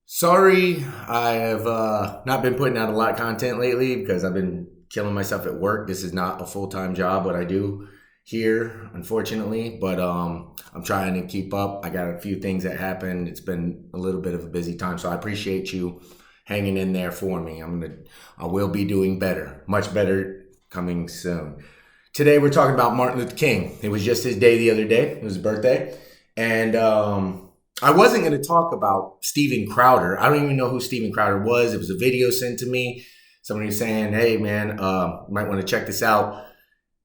Sorry, I have not been putting out a lot of content lately because I've been killing myself at work. This is not a full-time job, what I do here, unfortunately, but I'm trying to keep up. I got a few things that happened. It's been a little bit of a busy time, so I appreciate you hanging in there for me. I will be doing better, much better coming soon. Today we're talking about Martin Luther King. It was just his day the other day. It was his birthday, and I wasn't going to talk about Steven Crowder. I don't even know who Steven Crowder was. It was a video sent to me. Somebody was saying, hey, man, you might want to check this out.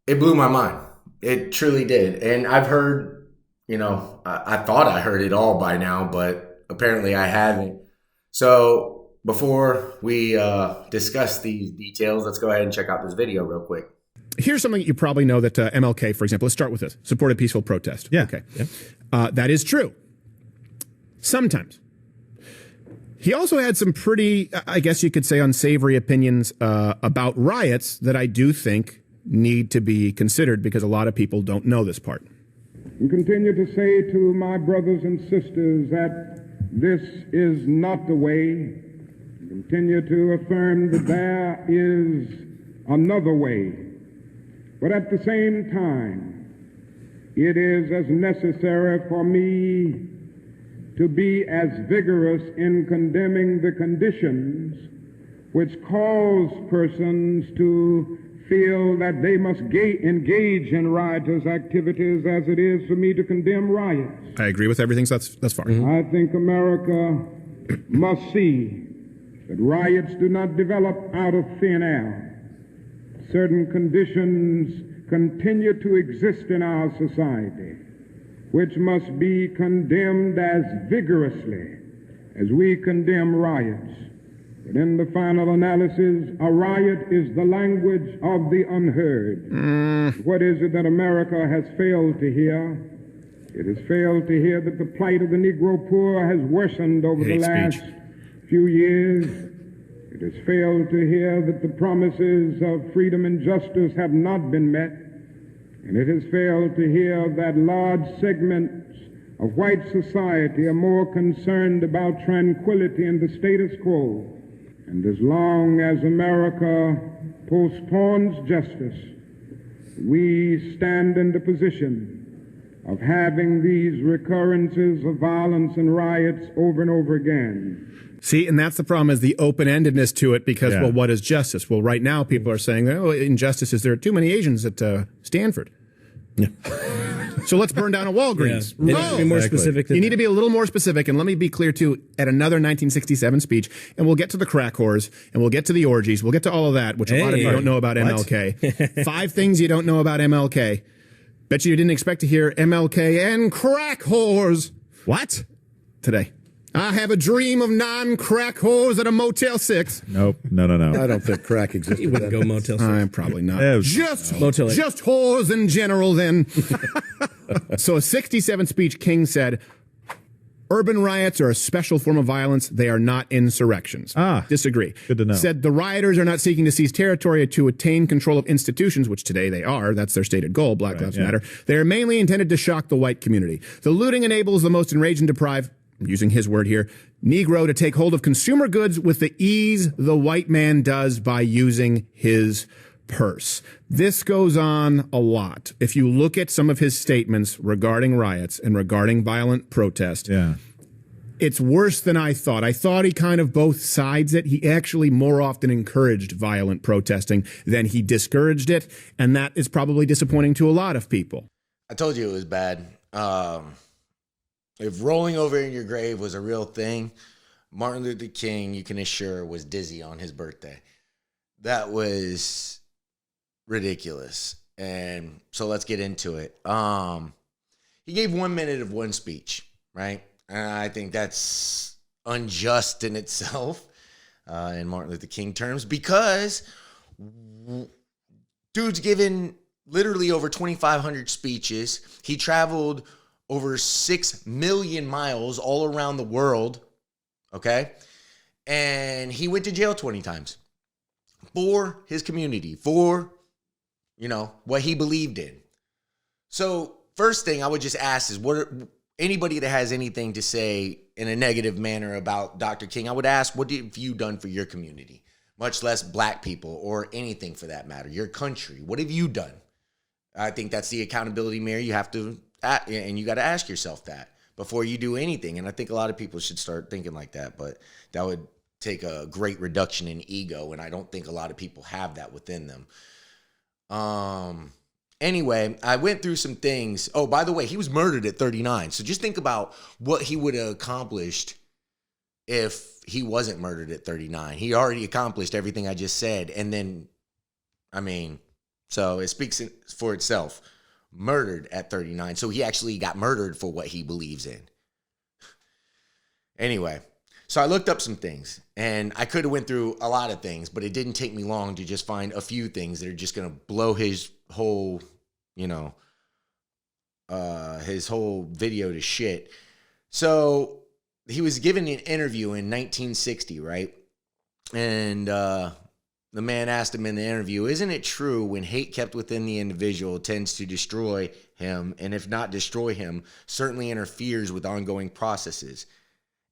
It blew my mind. It truly did. And I've heard, I thought I heard it all by now, but apparently I haven't. So before we discuss these details, let's go ahead and check out this video real quick. Here's something you probably know that MLK, for example, let's start with this, supported peaceful protest. Yeah. Okay. Yeah. That is true. Sometimes. He also had some pretty, I guess you could say, unsavory opinions about riots that I do think need to be considered because a lot of people don't know this part. And continue to say to my brothers and sisters that this is not the way. Continue to affirm that there is another way. But at the same time, it is as necessary for me to be as vigorous in condemning the conditions which cause persons to feel that they must engage in riotous activities as it is for me to condemn riots. I agree with everything thus far. I think America must see that riots do not develop out of thin air. Certain conditions continue to exist in our society, which must be condemned as vigorously as we condemn riots. But in the final analysis, a riot is the language of the unheard. What is it that America has failed to hear? It has failed to hear that the plight of the Negro poor has worsened over the last few years. It has failed to hear that the promises of freedom and justice have not been met. And it has failed to hear that large segments of white society are more concerned about tranquility and the status quo. And as long as America postpones justice, we stand in the position of having these recurrences of violence and riots over and over again. See, and that's the problem, is the open-endedness to it because, well, what is justice? Well, right now people are saying, oh, injustice is there are too many Asians at Stanford. Yeah. So let's burn down a Walgreens. Yeah. No, be more specific. You need to be a little more specific. And let me be clear, too, at another 1967 speech, and we'll get to the crack whores, and we'll get to the orgies, we'll get to all of that, which a lot of you don't know about MLK. 5 things you don't know about MLK. Bet you didn't expect to hear MLK and crack whores. What? Today. I have a dream of non-crack whores at a Motel 6. Nope. No. I don't think crack existed. You wouldn't go Motel 6. Probably not. Just whores in general, then. So a 67 speech, King said, urban riots are a special form of violence. They are not insurrections. Disagree. Good to know. Said the rioters are not seeking to seize territory to attain control of institutions, which today they are. That's their stated goal, Black Lives Matter. They are mainly intended to shock the white community. The looting enables the most enraged and deprived, using his word here, Negro to take hold of consumer goods with the ease the white man does by using his purse. This goes on a lot. If you look at some of his statements regarding riots and regarding violent protest, it's worse than I thought. I thought he kind of both sides it. He actually more often encouraged violent protesting than he discouraged it, and that is probably disappointing to a lot of people. I told you it was bad. If rolling over in your grave was a real thing, Martin Luther King, you can assure, was dizzy on his birthday. That was ridiculous. And so let's get into it. He gave 1 minute of one speech, right? And I think that's unjust in itself, in Martin Luther King terms, because dude's given literally over 2,500 speeches. He traveled over 6 million miles all around the world, okay? And he went to jail 20 times for his community, for, what he believed in. So first thing I would just ask is, anybody that has anything to say in a negative manner about Dr. King, I would ask, what have you done for your community? Much less black people or anything for that matter. Your country. What have you done? I think that's the accountability mirror you have to, and you got to ask yourself that before you do anything. And I think a lot of people should start thinking like that, but that would take a great reduction in ego. And I don't think a lot of people have that within them. Anyway, I went through some things. Oh, by the way, he was murdered at 39. So just think about what he would have accomplished if he wasn't murdered at 39. He already accomplished everything I just said. And then, so it speaks for itself. Murdered at 39. So he actually got murdered for what he believes in. Anyway, so I looked up some things. And I could have went through a lot of things, but it didn't take me long to just find a few things that are just going to blow his whole, his whole video to shit. So he was given an interview in 1960, right? And the man asked him in the interview, isn't it true when hate kept within the individual tends to destroy him, and if not destroy him, certainly interferes with ongoing processes?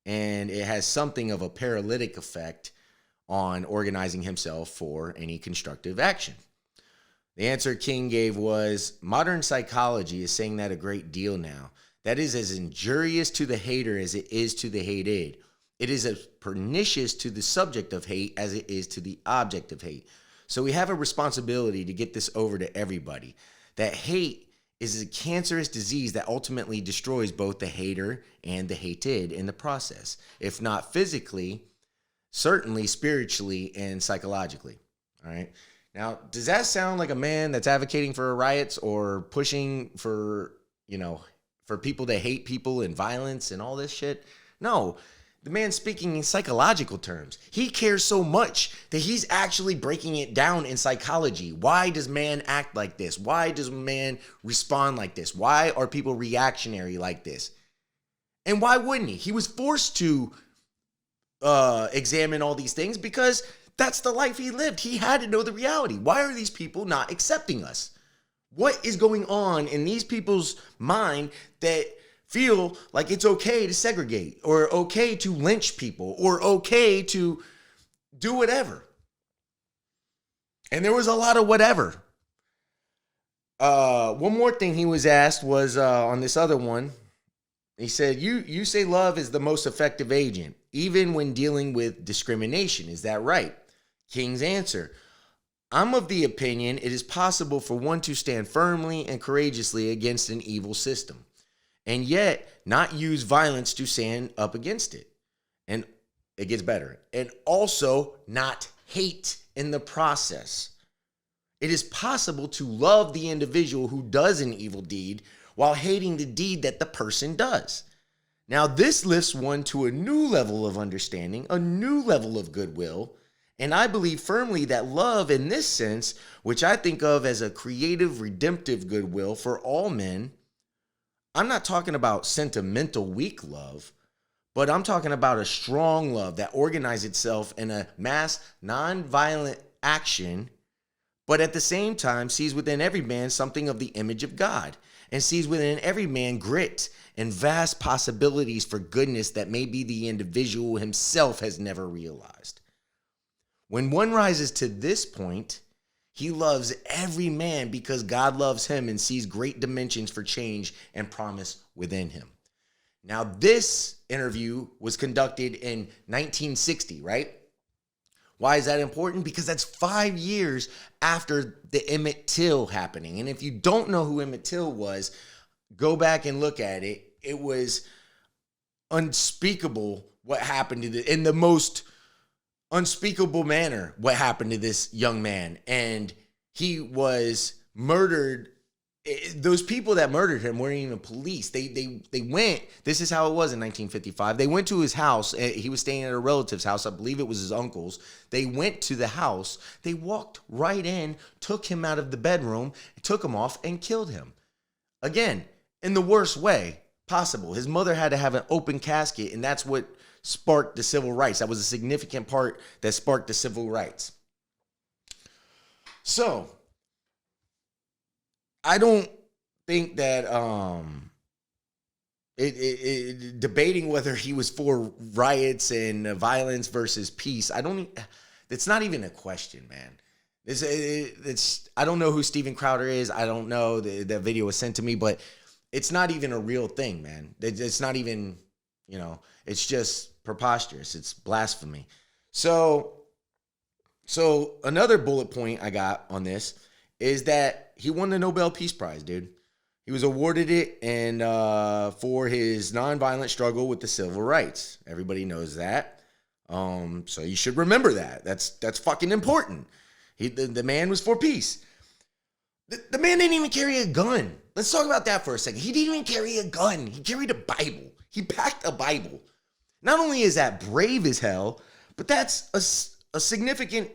And it has something of a paralytic effect on organizing himself for any constructive action. The answer King gave was, modern psychology is saying that a great deal now. That is as injurious to the hater as it is to the hated. It is as pernicious to the subject of hate as it is to the object of hate. So we have a responsibility to get this over to everybody. That hate is a cancerous disease that ultimately destroys both the hater and the hated in the process. If not physically, certainly spiritually and psychologically. All right. Now, does that sound like a man that's advocating for riots or pushing for, for people to hate people and violence and all this shit? No, the man's speaking in psychological terms. He cares so much that he's actually breaking it down in psychology. Why does man act like this? Why does man respond like this? Why are people reactionary like this? And why wouldn't he? He was forced to examine all these things because that's the life he lived. He had to know the reality. Why are these people not accepting us? What is going on in these people's mind that feel like it's okay to segregate or okay to lynch people or okay to do whatever? And there was a lot of whatever. One more thing he was asked was on this other one. He said, you say love is the most effective agent, even when dealing with discrimination. Is that right? King's answer, I'm of the opinion it is possible for one to stand firmly and courageously against an evil system, and yet not use violence to stand up against it. And it gets better. And also not hate in the process. It is possible to love the individual who does an evil deed while hating the deed that the person does. Now, this lifts one to a new level of understanding, a new level of goodwill. And I believe firmly that love in this sense, which I think of as a creative, redemptive goodwill for all men, I'm not talking about sentimental, weak love, but I'm talking about a strong love that organizes itself in a mass, nonviolent action, but at the same time sees within every man something of the image of God and sees within every man grit and vast possibilities for goodness that maybe the individual himself has never realized. When one rises to this point, he loves every man because God loves him and sees great dimensions for change and promise within him. Now, this interview was conducted in 1960, right? Why is that important? Because that's 5 years after the Emmett Till happening. And if you don't know who Emmett Till was, go back and look at it. It was unspeakable what happened to in the most unspeakable manner what happened to this young man. And he was murdered. Those people that murdered him weren't even police. They went, this is how it was in 1955. They went to his house. He was staying at a relative's house. I believe it was his uncle's. They went to the house. They walked right in, took him out of the bedroom, took him off and killed him. Again, in the worst way possible. His mother had to have an open casket, and that's what sparked the civil rights. That was a significant part that sparked the civil rights. So, I don't think that debating whether he was for riots and violence versus peace. It's not even a question, man. I don't know who Steven Crowder is. I don't know. That video was sent to me, but it's not even a real thing, man. It's not even, it's just preposterous. It's blasphemy. So another bullet point I got on this is that he won the Nobel Peace Prize, dude. He was awarded it and for his nonviolent struggle with the civil rights. Everybody knows that. So you should remember that. That's fucking important. The man was for peace. The man didn't even carry a gun. Let's talk about that for a second. He didn't even carry a gun. He carried a Bible. He packed a Bible. Not only is that brave as hell, but that's a significant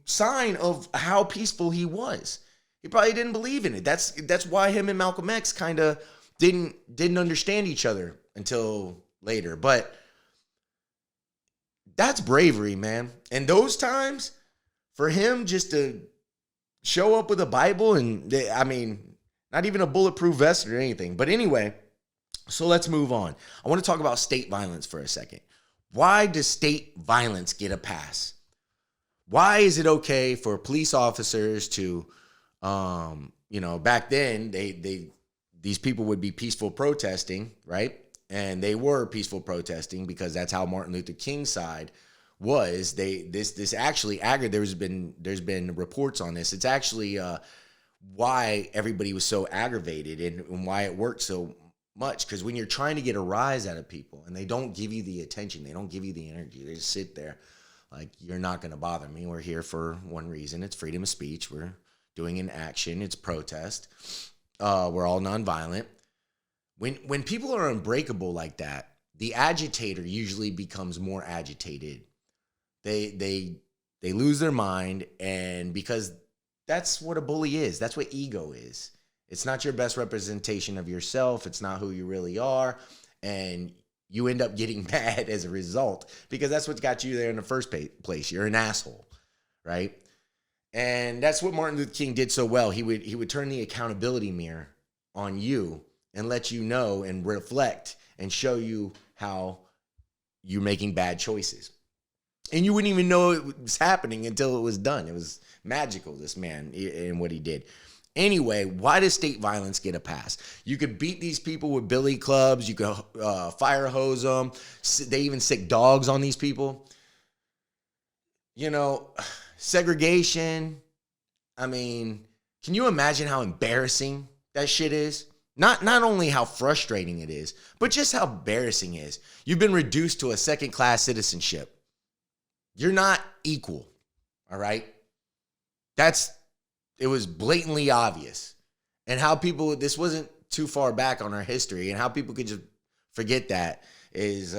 sign of how peaceful he was. He probably didn't believe in it. That's why him and Malcolm X kind of didn't understand each other until later. But that's bravery, man. And those times, for him just to show up with a Bible and, not even a bulletproof vest or anything. But anyway, so let's move on. I want to talk about state violence for a second. Why does state violence get a pass? Why is it okay for police officers to, back then these people would be peaceful protesting, right? And they were peaceful protesting because that's how Martin Luther King's side was. This actually there's been reports on this. It's actually why everybody was so aggravated and why it worked so much. Because when you're trying to get a rise out of people and they don't give you the attention, they don't give you the energy, they just sit there like, you're not going to bother me. We're here for one reason. It's freedom of speech. We're doing an action. It's protest. We're all nonviolent. When people are unbreakable like that, the agitator usually becomes more agitated. They lose their mind, and because that's what a bully is. That's what ego is. It's not your best representation of yourself. It's not who you really are. And you end up getting mad as a result because that's what got you there in the first place. You're an asshole, right? And that's what Martin Luther King did so well. He would turn the accountability mirror on you and let you know and reflect and show you how you're making bad choices. And you wouldn't even know it was happening until it was done. It was magical, this man, and what he did. Anyway, why does state violence get a pass? You could beat these people with billy clubs. You could fire hose them. They even sick dogs on these people. Segregation. Can you imagine how embarrassing that shit is? Not only how frustrating it is, but just how embarrassing it is. You've been reduced to a second-class citizenship. You're not equal, all right? It was blatantly obvious. And how people, this wasn't too far back on our history, and how people could just forget that is,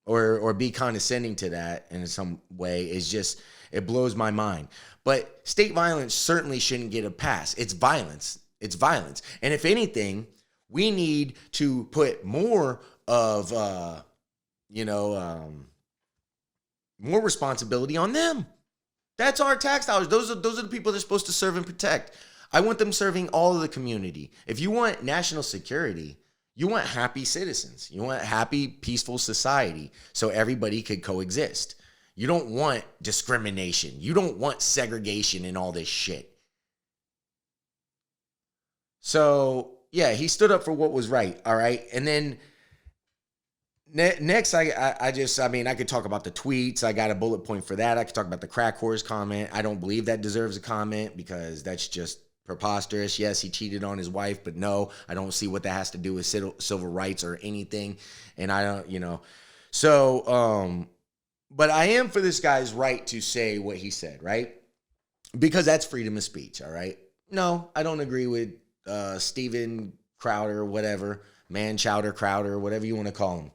or be condescending to that in some way is just, it blows my mind. But state violence certainly shouldn't get a pass. It's violence. It's violence. And if anything, we need to put more of, more responsibility on them. That's our tax dollars. Those are the people they're supposed to serve and protect. I want them serving all of the community. If you want national security, you want happy citizens. You want happy, peaceful society so everybody could coexist. You don't want discrimination. You don't want segregation and all this shit. So, yeah, he stood up for what was right, all right? And then next, I could talk about the tweets. I got a bullet point for that. I could talk about the crack horse comment. I don't believe that deserves a comment because that's just preposterous. Yes, he cheated on his wife, but no, I don't see what that has to do with civil rights or anything. And I don't, So, but I am for this guy's right to say what he said, right? Because that's freedom of speech, all right? No, I don't agree with Steven Crowder, whatever, Crowder, whatever you want to call him.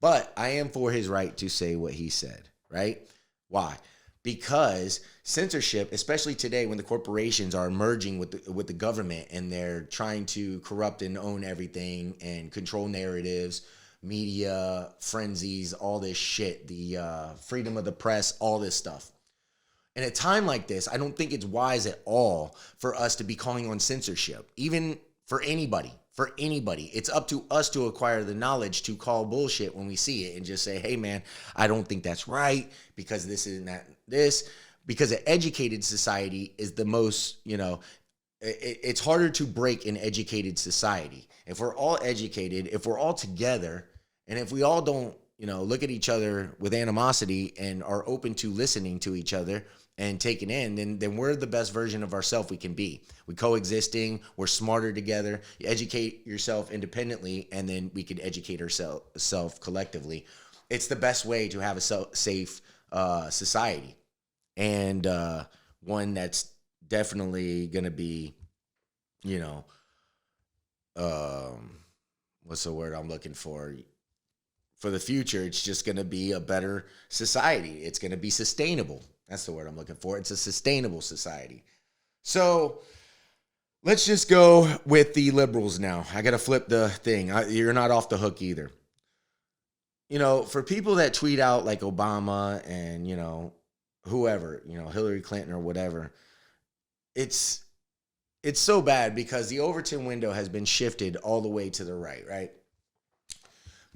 But I am for his right to say what he said, right? Why? Because censorship, especially today when the corporations are merging with the government and they're trying to corrupt and own everything and control narratives, media, frenzies, all this shit, the freedom of the press, all this stuff. In a time like this, I don't think it's wise at all for us to be calling on censorship, even for anybody, for anybody. It's up to us to acquire the knowledge to call bullshit when we see it and just say, hey man, I don't think that's right because this isn't that this. Because an educated society is the most, it's harder to break an educated society. If we're all educated, if we're all together, and if we all don't, look at each other with animosity and are open to listening to each other and taking in, then we're the best version of ourselves we can be. We're coexisting, we're smarter together. You educate yourself independently, and then we can educate ourselves collectively. It's the best way to have a safe society, and one that's definitely going to be, what's the word I'm looking for? For the future, it's just going to be a better society. It's going to be sustainable. That's the word I'm looking for. It's a sustainable society. So let's just go with the liberals now. I got to flip the thing. You're not off the hook either. For people that tweet out like Obama and, whoever, Hillary Clinton or whatever, it's so bad because the Overton window has been shifted all the way to the right?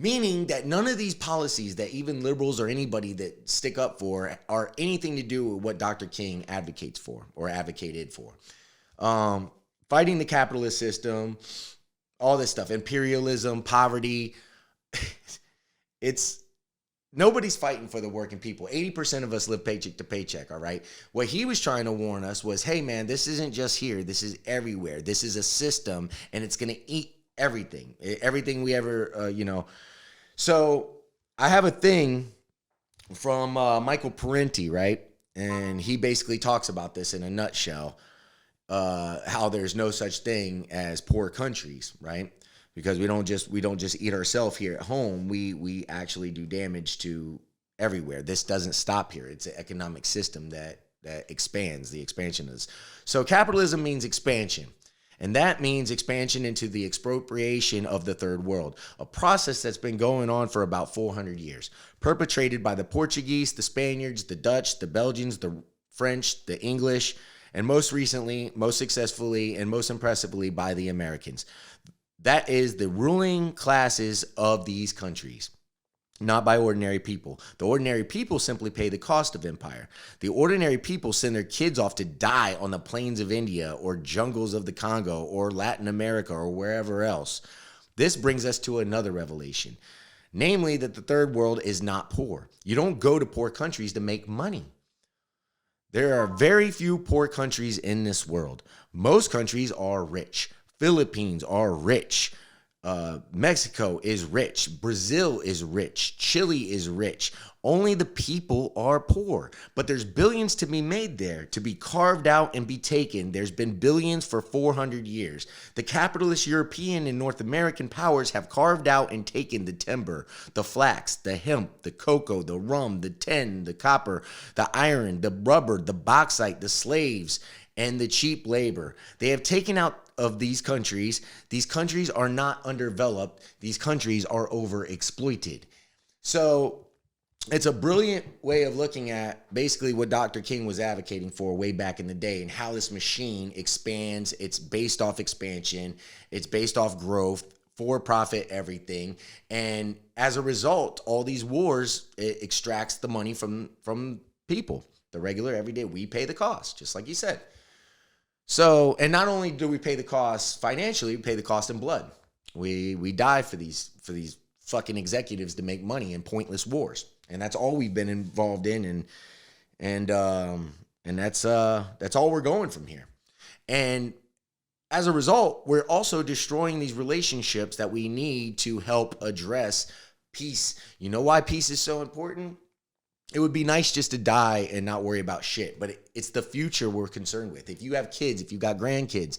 Meaning that none of these policies that even liberals or anybody that stick up for are anything to do with what Dr. King advocates for or advocated for. Fighting the capitalist system, all this stuff, imperialism, poverty. Nobody's fighting for the working people. 80% of us live paycheck to paycheck, all right? What he was trying to warn us was, hey, man, this isn't just here. This is everywhere. This is a system, and it's going to eat everything. Everything we ever, So I have a thing from Michael Parenti, right? And he basically talks about this in a nutshell, how there's no such thing as poor countries, right? Because we don't just eat ourselves here at home. We actually do damage to everywhere. This doesn't stop here. It's an economic system that expands. The expansion is. So capitalism means expansion. And that means expansion into the expropriation of the third world, a process that's been going on for about 400 years, perpetrated by the Portuguese, the Spaniards, the Dutch, the Belgians, the French, the English, and most recently, most successfully, and most impressively by the Americans. That is the ruling classes of these countries, not by ordinary people. The ordinary people simply pay the cost of empire. The ordinary people send their kids off to die on the plains of India or jungles of the Congo or Latin America or wherever else. This brings us to another revelation, namely that the third world is not poor. You don't go to poor countries to make money. There are very few poor countries in this world. Most countries are rich. Philippines are rich. Mexico is rich. Brazil is rich. Chile is rich. Only the people are poor. But there's billions to be made there, to be carved out and be taken. There's been billions for 400 years. The capitalist European and North American powers have carved out and taken the timber, the flax, the hemp, the cocoa, the rum, the tin, the copper, the iron, the rubber, the bauxite, the slaves, and the cheap labor. They have taken out of these countries. These countries are not underdeveloped. These countries are overexploited. So it's a brilliant way of looking at basically what Dr. King was advocating for way back in the day and how this machine expands. It's based off expansion. It's based off growth, for profit, everything. And as a result, all these wars, it extracts the money from people. The regular, everyday, we pay the cost, just like you said. So, and not only do we pay the cost financially, we pay the cost in blood. We die for these fucking executives to make money in pointless wars, and that's all we've been involved in, and that's all we're going from here. And as a result, we're also destroying these relationships that we need to help address peace. You know why peace is so important? It would be nice just to die and not worry about shit, but it's the future we're concerned with. If you have kids, if you've got grandkids,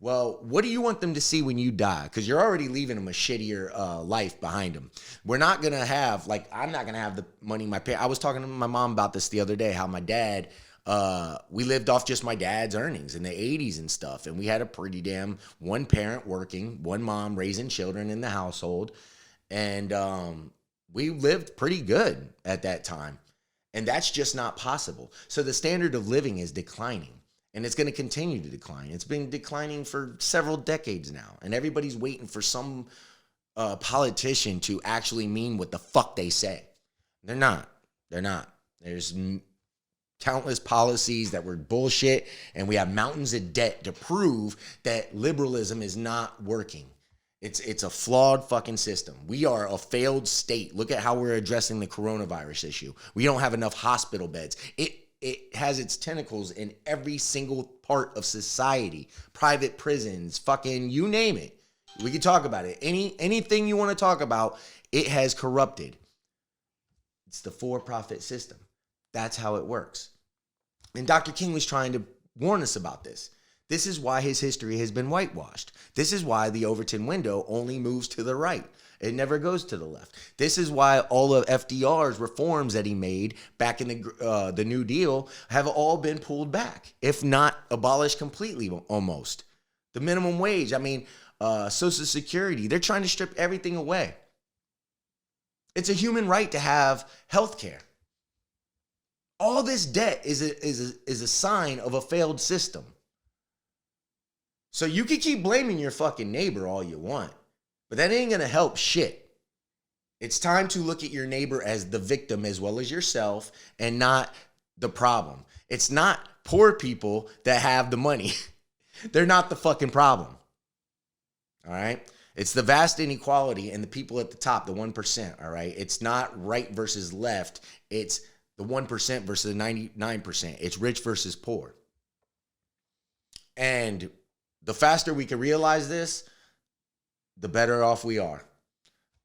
well, what do you want them to see when you die? Because you're already leaving them a shittier life behind them. We're not going to have, I'm not going to have the money my parents. I was talking to my mom about this the other day, how my dad, we lived off just my dad's earnings in the 80s and stuff. And we had a pretty damn one parent working, one mom raising children in the household. And we lived pretty good at that time. And that's just not possible. So the standard of living is declining. And it's going to continue to decline. It's been declining for several decades now. And everybody's waiting for some politician to actually mean what the fuck they say. They're not. They're not. There's countless policies that were bullshit, and we have mountains of debt to prove that liberalism is not working. It's a flawed fucking system. We are a failed state. Look at how we're addressing the coronavirus issue. We don't have enough hospital beds. It has its tentacles in every single part of society. Private prisons, fucking you name it. We can talk about it. Anything you want to talk about, it has corrupted. It's the for-profit system. That's how it works. And Dr. King was trying to warn us about this. This is why his history has been whitewashed. This is why the Overton window only moves to the right. It never goes to the left. This is why all of FDR's reforms that he made back in the New Deal have all been pulled back, if not abolished completely almost. The minimum wage, I mean, Social Security, they're trying to strip everything away. It's a human right to have health care. All this debt is a sign of a failed system. So you can keep blaming your fucking neighbor all you want, but that ain't gonna help shit. It's time to look at your neighbor as the victim as well as yourself and not the problem. It's not poor people that have the money. They're not the fucking problem. All right? It's the vast inequality and the people at the top, the 1%, all right? It's not right versus left. It's the 1% versus the 99%. It's rich versus poor. And the faster we can realize this, the better off we are.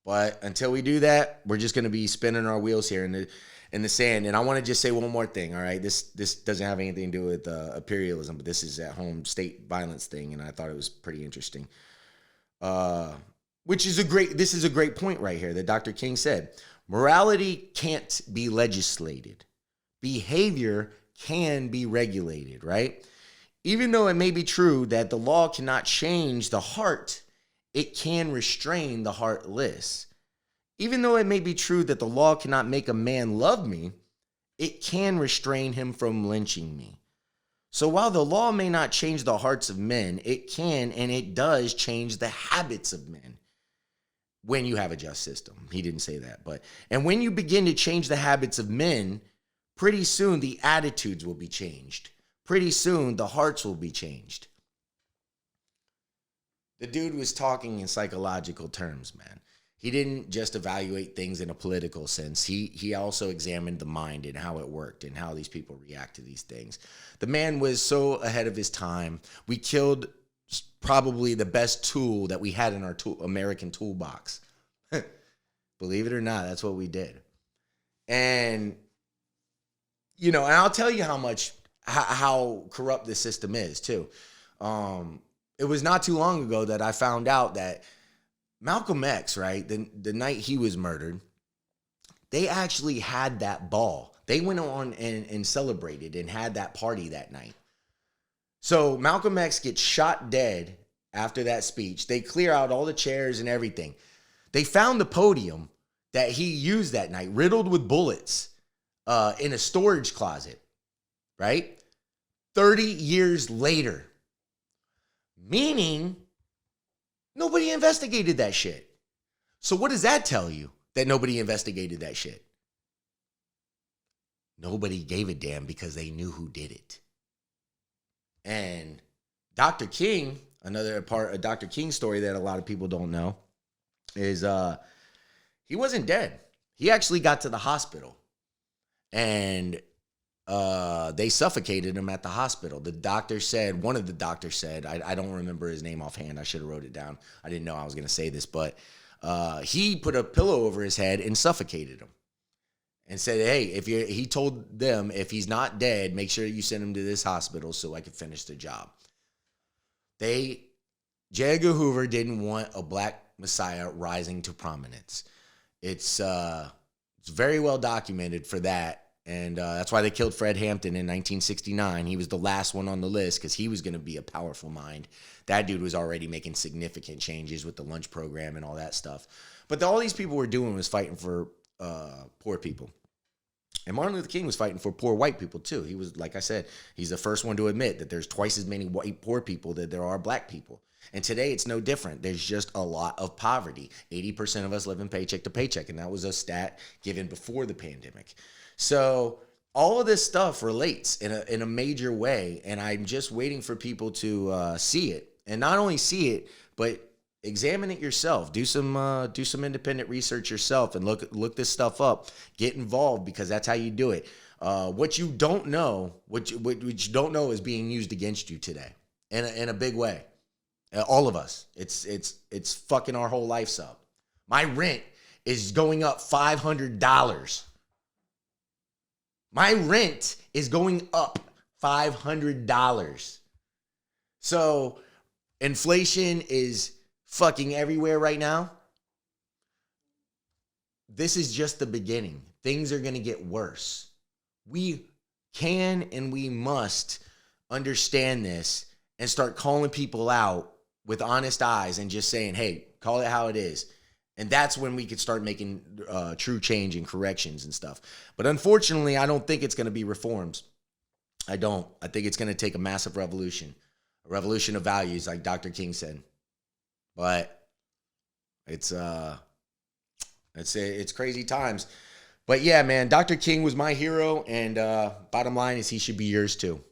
But until we do that, we're just going to be spinning our wheels here in the sand. And I want to just say one more thing, all right? This doesn't have anything to do with imperialism, but this is at home state violence thing, and I thought it was pretty interesting. This is a great point right here that Dr. King said. Morality can't be legislated. Behavior can be regulated, right? Even though it may be true that the law cannot change the heart, it can restrain the heartless. Even though it may be true that the law cannot make a man love me, it can restrain him from lynching me. So while the law may not change the hearts of men, it can and it does change the habits of men. When you have a just system. He didn't say that, and when you begin to change the habits of men, pretty soon the attitudes will be changed. Pretty soon the hearts will be changed. The dude was talking in psychological terms, man. He didn't just evaluate things in a political sense. He also examined the mind and how it worked and how these people react to these things. The man was so ahead of his time. We killed probably the best tool that we had in our American toolbox. Believe it or not, that's what we did. And, and I'll tell you how corrupt this system is too. It was not too long ago that I found out that Malcolm X, right, the night he was murdered, they actually had that ball. They went on and celebrated and had that party that night. So Malcolm X gets shot dead after that speech. They clear out all the chairs and everything. They found the podium that he used that night, riddled with bullets, in a storage closet, right? 30 years later. Meaning, nobody investigated that shit. So what does that tell you, that nobody investigated that shit? Nobody gave a damn because they knew who did it. And Dr. King, another part of Dr. King's story that a lot of people don't know is he wasn't dead. He actually got to the hospital. And they suffocated him at the hospital. One of the doctors said, I don't remember his name offhand. I should have wrote it down. I didn't know I was going to say this, but he put a pillow over his head and suffocated him. And said, hey, he told them, if he's not dead, make sure you send him to this hospital so I can finish the job. J. Edgar Hoover didn't want a black messiah rising to prominence. It's very well documented for that. And that's why they killed Fred Hampton in 1969. He was the last one on the list because he was going to be a powerful mind. That dude was already making significant changes with the lunch program and all that stuff. But all these people were doing was fighting for poor people. And Martin Luther King was fighting for poor white people too. He was, like I said, he's the first one to admit that there's twice as many white poor people that there are black people. And today it's no different. There's just a lot of poverty. 80% of us live in paycheck to paycheck. And that was a stat given before the pandemic. So all of this stuff relates in a major way. And I'm just waiting for people to see it. And not only see it, but examine it yourself. Do some independent research yourself and look this stuff up. Get involved, because that's how you do it. What you don't know is being used against you today in a big way. All of us. It's fucking our whole lives up. My rent is going up $500. My rent is going up $500. So inflation is fucking everywhere right now. This is just the beginning. Things are going to get worse. We can and we must understand this and start calling people out with honest eyes and just saying, hey, call it how it is. And that's when we could start making true change and corrections and stuff. But unfortunately, I don't think it's going to be reforms. I don't. I think it's going to take a massive revolution, a revolution of values, like Dr. King said. But it's crazy times. But yeah, man, Dr. King was my hero, and bottom line is he should be yours too.